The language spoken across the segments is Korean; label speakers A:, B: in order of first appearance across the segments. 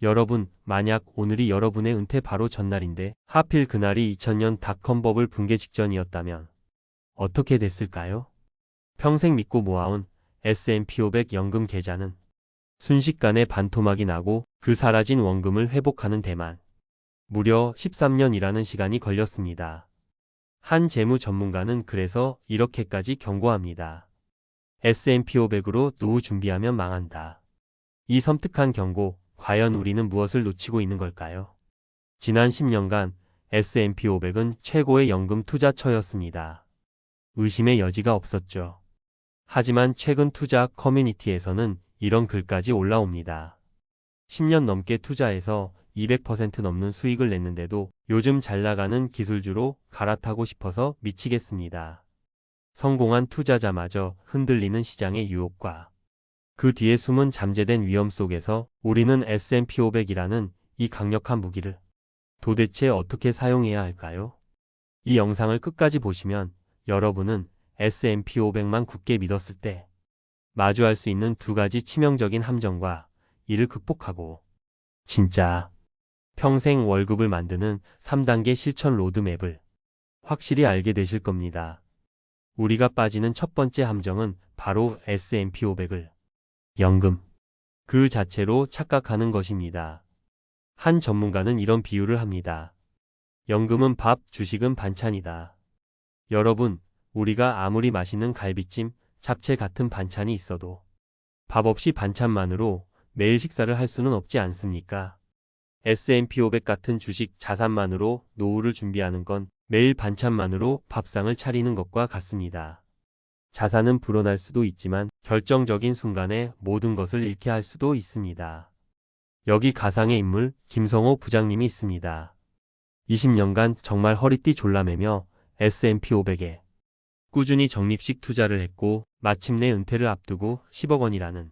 A: 여러분, 만약 오늘이 여러분의 은퇴 바로 전날인데 하필 그날이 2000년 닷컴 버블 붕괴 직전이었다면 어떻게 됐을까요? 평생 믿고 모아온 S&P 500 연금 계좌는 순식간에 반토막이 나고 그 사라진 원금을 회복하는 데만 무려 13년이라는 시간이 걸렸습니다. 한 재무 전문가는 그래서 이렇게까지 경고합니다. S&P 500으로 노후 준비하면 망한다. 이 섬뜩한 경고, 과연 우리는 무엇을 놓치고 있는 걸까요? 지난 10년간 S&P 500은 최고의 연금 투자처였습니다. 의심의 여지가 없었죠. 하지만 최근 투자 커뮤니티에서는 이런 글까지 올라옵니다. 10년 넘게 투자해서 200% 넘는 수익을 냈는데도 요즘 잘 나가는 기술주로 갈아타고 싶어서 미치겠습니다. 성공한 투자자마저 흔들리는 시장의 유혹과 그 뒤에 숨은 잠재된 위험 속에서 우리는 S&P 500이라는 이 강력한 무기를 도대체 어떻게 사용해야 할까요? 이 영상을 끝까지 보시면 여러분은 S&P 500만 굳게 믿었을 때 마주할 수 있는 두 가지 치명적인 함정과 이를 극복하고 진짜 평생 월급을 만드는 3단계 실천 로드맵을 확실히 알게 되실 겁니다. 우리가 빠지는 첫 번째 함정은 바로 S&P 500을 연금 그 자체로 착각하는 것입니다. 한 전문가는 이런 비유를 합니다. 연금은 밥, 주식은 반찬이다. 여러분, 우리가 아무리 맛있는 갈비찜, 잡채 같은 반찬이 있어도 밥 없이 반찬만으로 매일 식사를 할 수는 없지 않습니까? S&P 500 같은 주식 자산만으로 노후를 준비하는 건 매일 반찬만으로 밥상을 차리는 것과 같습니다. 자산은 불어날 수도 있지만 결정적인 순간에 모든 것을 잃게 할 수도 있습니다. 여기 가상의 인물 김성호 부장님이 있습니다. 20년간 정말 허리띠 졸라매며 S&P 500에 꾸준히 적립식 투자를 했고 마침내 은퇴를 앞두고 10억 원이라는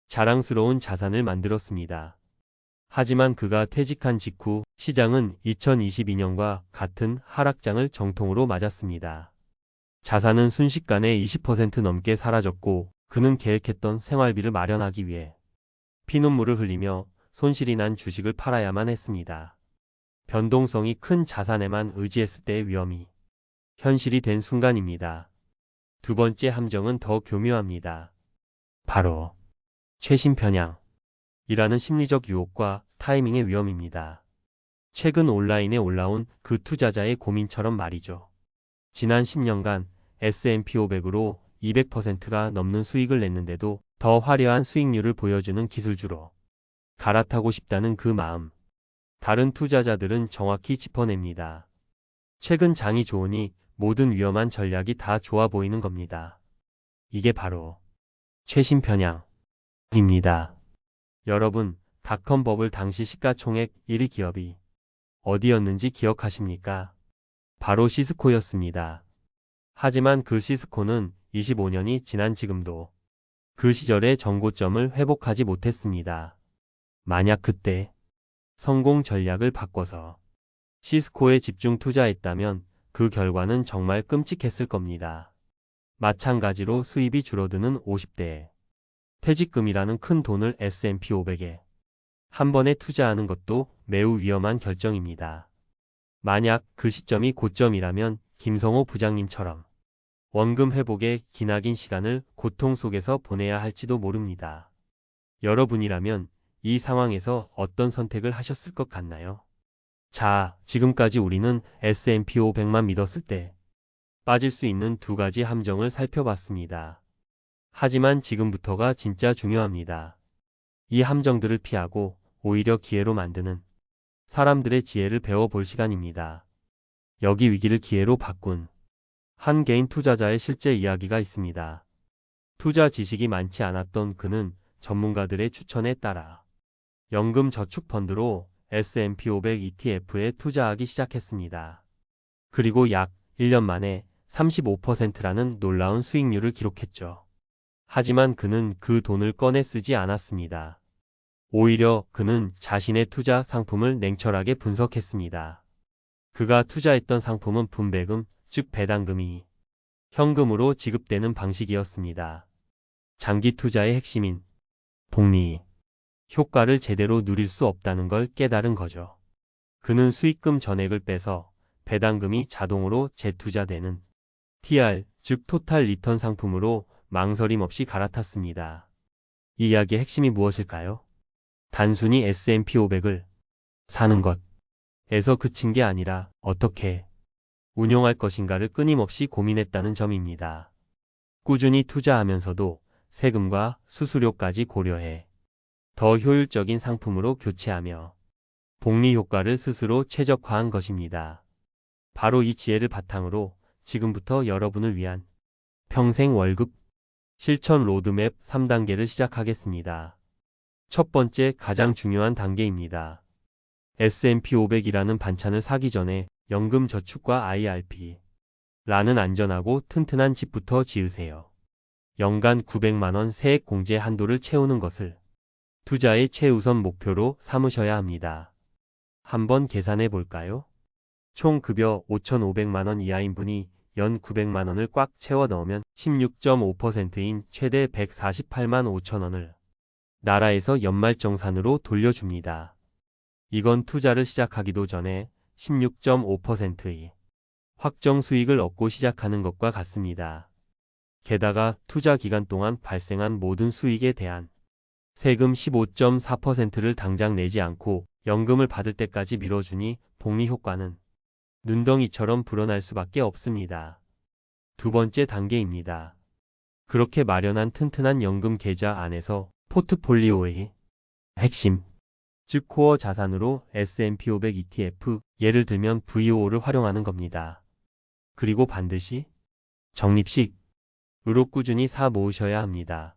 A: 자랑스러운 자산을 만들었습니다. 하지만 그가 퇴직한 직후 시장은 2022년과 같은 하락장을 정통으로 맞았습니다. 자산은 순식간에 20% 넘게 사라졌고 그는 계획했던 생활비를 마련하기 위해 피눈물을 흘리며 손실이 난 주식을 팔아야만 했습니다. 변동성이 큰 자산에만 의지했을 때의 위험이 현실이 된 순간입니다. 두 번째 함정은 더 교묘합니다. 바로 최신 편향이라는 심리적 유혹과 타이밍의 위험입니다. 최근 온라인에 올라온 그 투자자의 고민처럼 말이죠. 지난 10년간 S&P 500으로 200%가 넘는 수익을 냈는데도 더 화려한 수익률을 보여주는 기술주로 갈아타고 싶다는 그 마음. 다른 투자자들은 정확히 짚어냅니다. 최근 장이 좋으니 모든 위험한 전략이 다 좋아 보이는 겁니다. 이게 바로 최신 편향입니다. 여러분, 닷컴 버블 당시 시가총액 1위 기업이 어디였는지 기억하십니까? 바로 시스코였습니다. 하지만 그 시스코는 25년이 지난 지금도 그 시절의 정고점을 회복하지 못했습니다. 만약 그때 성공 전략을 바꿔서 시스코에 집중 투자했다면 그 결과는 정말 끔찍했을 겁니다. 마찬가지로 수입이 줄어드는 50대에 퇴직금이라는 큰 돈을 S&P 500에 한 번에 투자하는 것도 매우 위험한 결정입니다. 만약 그 시점이 고점이라면 김성호 부장님처럼 원금 회복에 기나긴 시간을 고통 속에서 보내야 할지도 모릅니다. 여러분이라면 이 상황에서 어떤 선택을 하셨을 것 같나요? 자, 지금까지 우리는 S&P 500만 믿었을 때 빠질 수 있는 두 가지 함정을 살펴봤습니다. 하지만 지금부터가 진짜 중요합니다. 이 함정들을 피하고 오히려 기회로 만드는 사람들의 지혜를 배워볼 시간입니다. 여기 위기를 기회로 바꾼 한 개인 투자자의 실제 이야기가 있습니다. 투자 지식이 많지 않았던 그는 전문가들의 추천에 따라 연금 저축 펀드로 S&P 500 ETF에 투자하기 시작했습니다. 그리고 약 1년 만에 35%라는 놀라운 수익률을 기록했죠. 하지만 그는 그 돈을 꺼내 쓰지 않았습니다. 오히려 그는 자신의 투자 상품을 냉철하게 분석했습니다. 그가 투자했던 상품은 분배금, 즉 배당금이 현금으로 지급되는 방식이었습니다. 장기 투자의 핵심인 복리, 효과를 제대로 누릴 수 없다는 걸 깨달은 거죠. 그는 수익금 전액을 빼서 배당금이 자동으로 재투자되는 TR, 즉 토탈 리턴 상품으로 망설임 없이 갈아탔습니다. 이 이야기의 핵심이 무엇일까요? 단순히 S&P 500을 사는 것에서 그친 게 아니라 어떻게 운용할 것인가를 끊임없이 고민했다는 점입니다. 꾸준히 투자하면서도 세금과 수수료까지 고려해 더 효율적인 상품으로 교체하며 복리 효과를 스스로 최적화한 것입니다. 바로 이 지혜를 바탕으로 지금부터 여러분을 위한 평생 월급 실천 로드맵 3단계를 시작하겠습니다. 첫 번째, 가장 중요한 단계입니다. S&P 500이라는 반찬을 사기 전에 연금 저축과 IRP라는 안전하고 튼튼한 집부터 지으세요. 연간 900만원 세액 공제 한도를 채우는 것을 투자의 최우선 목표로 삼으셔야 합니다. 한번 계산해 볼까요? 총 급여 5,500만원 이하인 분이 연 900만원을 꽉 채워 넣으면 16.5%인 최대 148만 5천원을 나라에서 연말정산으로 돌려줍니다. 이건 투자를 시작하기도 전에 16.5%의 확정 수익을 얻고 시작하는 것과 같습니다. 게다가 투자 기간 동안 발생한 모든 수익에 대한 세금 15.4%를 당장 내지 않고 연금을 받을 때까지 미뤄주니 복리 효과는 눈덩이처럼 불어날 수밖에 없습니다. 두 번째 단계입니다. 그렇게 마련한 튼튼한 연금 계좌 안에서 포트폴리오의 핵심, 즉 코어 자산으로 S&P 500 ETF, 예를 들면 VO를 활용하는 겁니다. 그리고 반드시 적립식으로 꾸준히 사 모으셔야 합니다.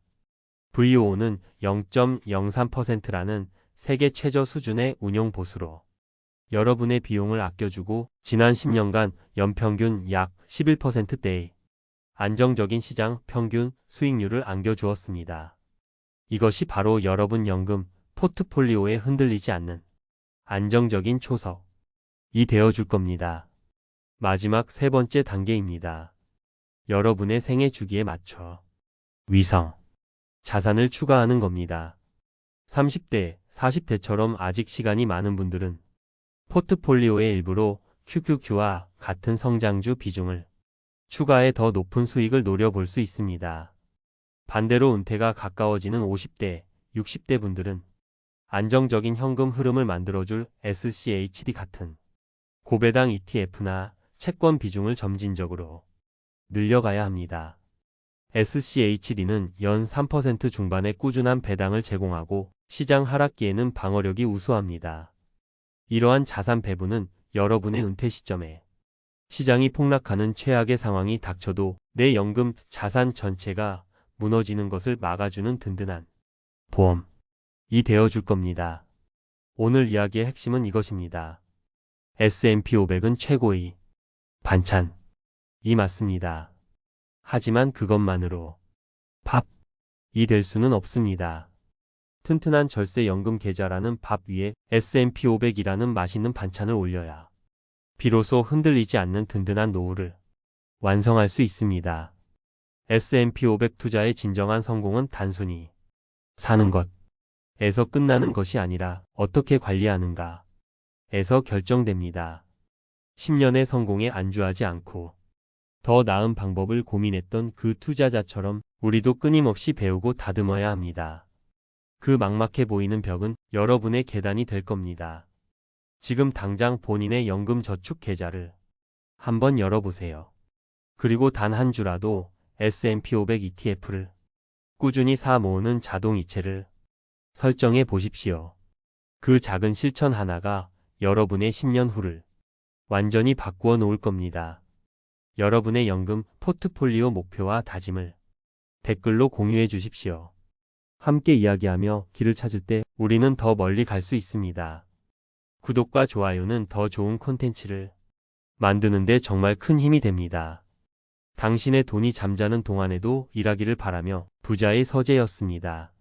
A: VO는 0.03%라는 세계 최저 수준의 운용 보수로 여러분의 비용을 아껴주고 지난 10년간 연평균 약 11%대의 안정적인 시장 평균 수익률을 안겨주었습니다. 이것이 바로 여러분 연금 포트폴리오에 흔들리지 않는 안정적인 초석이 되어줄 겁니다. 마지막 세 번째 단계입니다. 여러분의 생애 주기에 맞춰 위성 자산을 추가하는 겁니다. 30대, 40대처럼 아직 시간이 많은 분들은 포트폴리오의 일부로 QQQ와 같은 성장주 비중을 추가해 더 높은 수익을 노려볼 수 있습니다. 반대로 은퇴가 가까워지는 50대, 60대 분들은 안정적인 현금 흐름을 만들어줄 SCHD 같은 고배당 ETF나 채권 비중을 점진적으로 늘려가야 합니다. SCHD는 연 3% 중반의 꾸준한 배당을 제공하고 시장 하락기에는 방어력이 우수합니다. 이러한 자산 배분은 여러분의 은퇴 시점에 시장이 폭락하는 최악의 상황이 닥쳐도 내 연금 자산 전체가 무너지는 것을 막아주는 든든한 보험이 되어줄 겁니다. 오늘 이야기의 핵심은 이것입니다. S&P 500은 최고의 반찬이 맞습니다. 하지만 그것만으로 밥이 될 수는 없습니다. 튼튼한 절세 연금 계좌라는 밥 위에 S&P 500이라는 맛있는 반찬을 올려야 비로소 흔들리지 않는 든든한 노후를 완성할 수 있습니다. S&P 500 투자의 진정한 성공은 단순히 사는 것에서 끝나는 것이 아니라 어떻게 관리하는가에서 결정됩니다. 10년의 성공에 안주하지 않고 더 나은 방법을 고민했던 그 투자자처럼 우리도 끊임없이 배우고 다듬어야 합니다. 그 막막해 보이는 벽은 여러분의 계단이 될 겁니다. 지금 당장 본인의 연금 저축 계좌를 한번 열어보세요. 그리고 단 한 주라도 S&P 500 ETF를 꾸준히 사 모으는 자동이체를 설정해 보십시오. 그 작은 실천 하나가 여러분의 10년 후를 완전히 바꾸어 놓을 겁니다. 여러분의 연금 포트폴리오 목표와 다짐을 댓글로 공유해 주십시오. 함께 이야기하며 길을 찾을 때 우리는 더 멀리 갈 수 있습니다. 구독과 좋아요는 더 좋은 콘텐츠를 만드는 데 정말 큰 힘이 됩니다. 당신의 돈이 잠자는 동안에도 일하기를 바라며 부자의 서재였습니다.